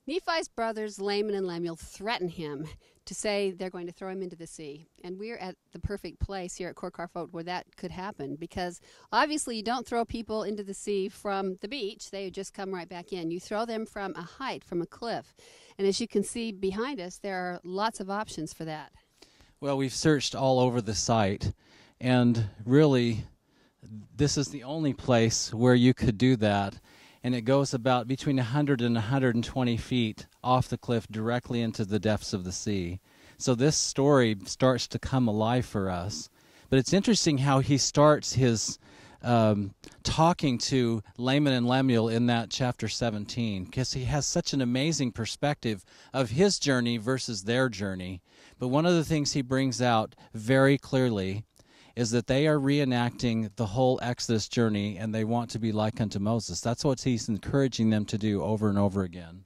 Nephi's brothers, Laman and Lemuel, threaten him to say they're going to throw him into the sea. And we're at the perfect place here at Corcarfoot where that could happen, because obviously you don't throw people into the sea from the beach. They just come right back in. You throw them from a height, from a cliff. And as you can see behind us, there are lots of options for that. Well, we've searched all over the site, and really this is the only place where you could do that. And it goes about between 100 and 120 feet off the cliff directly into the depths of the sea. So this story starts to come alive for us. But it's interesting how he starts his talking to Laman and Lemuel in that chapter 17, because he has such an amazing perspective of his journey versus their journey. But one of the things he brings out very clearly is that they are reenacting the whole Exodus journey, and they want to be like unto Moses. That's what he's encouraging them to do over and over again.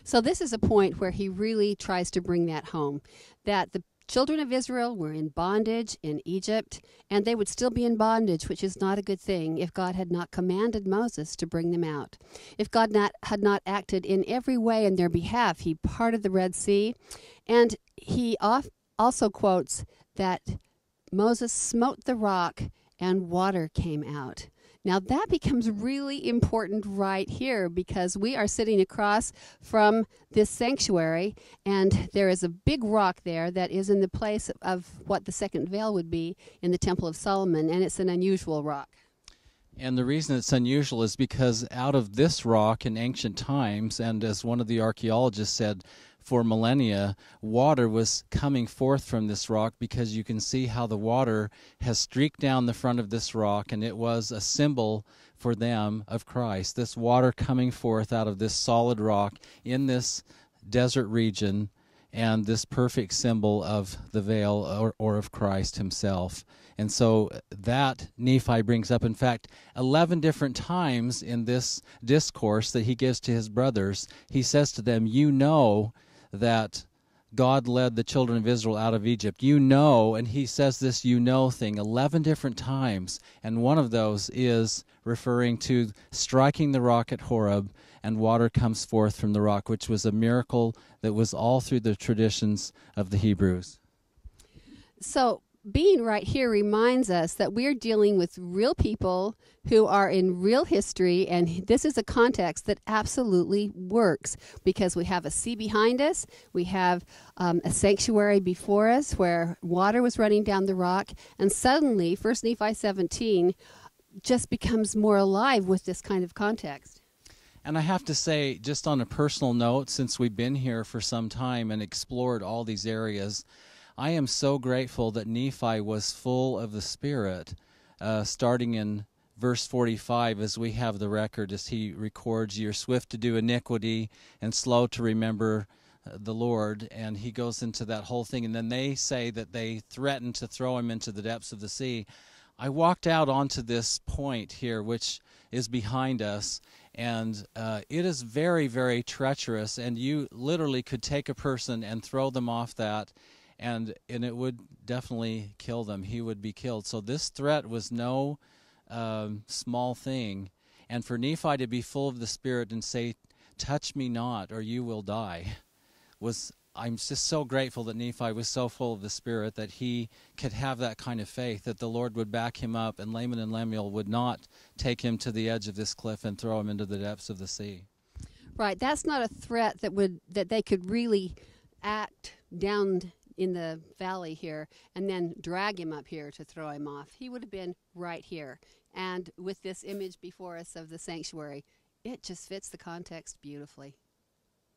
So this is a point where he really tries to bring that home, that the children of Israel were in bondage in Egypt, and they would still be in bondage, which is not a good thing if God had not commanded Moses to bring them out. If God had not acted in every way in their behalf, he parted the Red Sea, and he also quotes that Moses smote the rock and water came out. Now that becomes really important right here, because we are sitting across from this sanctuary, and there is a big rock there that is in the place of what the second veil would be in the Temple of Solomon, and it's an unusual rock. And the reason it's unusual is because out of this rock in ancient times, and as one of the archaeologists said, for millennia, water was coming forth from this rock, because you can see how the water has streaked down the front of this rock, and it was a symbol for them of Christ. This water coming forth out of this solid rock in this desert region, and this perfect symbol of the veil or of Christ himself. And so that Nephi brings up, in fact, 11 different times in this discourse that he gives to his brothers. He says to them, you know that God led the children of Israel out of Egypt. You know, and he says this you know thing 11 different times, and one of those is referring to striking the rock at Horeb, and water comes forth from the rock, which was a miracle that was all through the traditions of the Hebrews. So being right here reminds us that we're dealing with real people who are in real history, and this is a context that absolutely works, because we have a sea behind us, we have a sanctuary before us where water was running down the rock, and suddenly 1 Nephi 17 just becomes more alive with this kind of context. And I have to say, just on a personal note, since we've been here for some time and explored all these areas, I am so grateful that Nephi was full of the Spirit, starting in verse 45, as we have the record, as he records, you're swift to do iniquity and slow to remember the Lord, and he goes into that whole thing. And then they say that they threatened to throw him into the depths of the sea. I walked out onto this point here, which is behind us, and it is very, very treacherous, and you literally could take a person and throw them off that, and it would definitely kill them. He would be killed. So this threat was no small thing. And for Nephi to be full of the Spirit and say, touch me not, or you will die, I'm just so grateful that Nephi was so full of the Spirit that he could have that kind of faith, that the Lord would back him up, and Laman and Lemuel would not take him to the edge of this cliff and throw him into the depths of the sea. Right, that's not a threat that they could really act down in the valley here and then drag him up here to throw him off. He would have been right here. And with this image before us of the sanctuary, it just fits the context beautifully.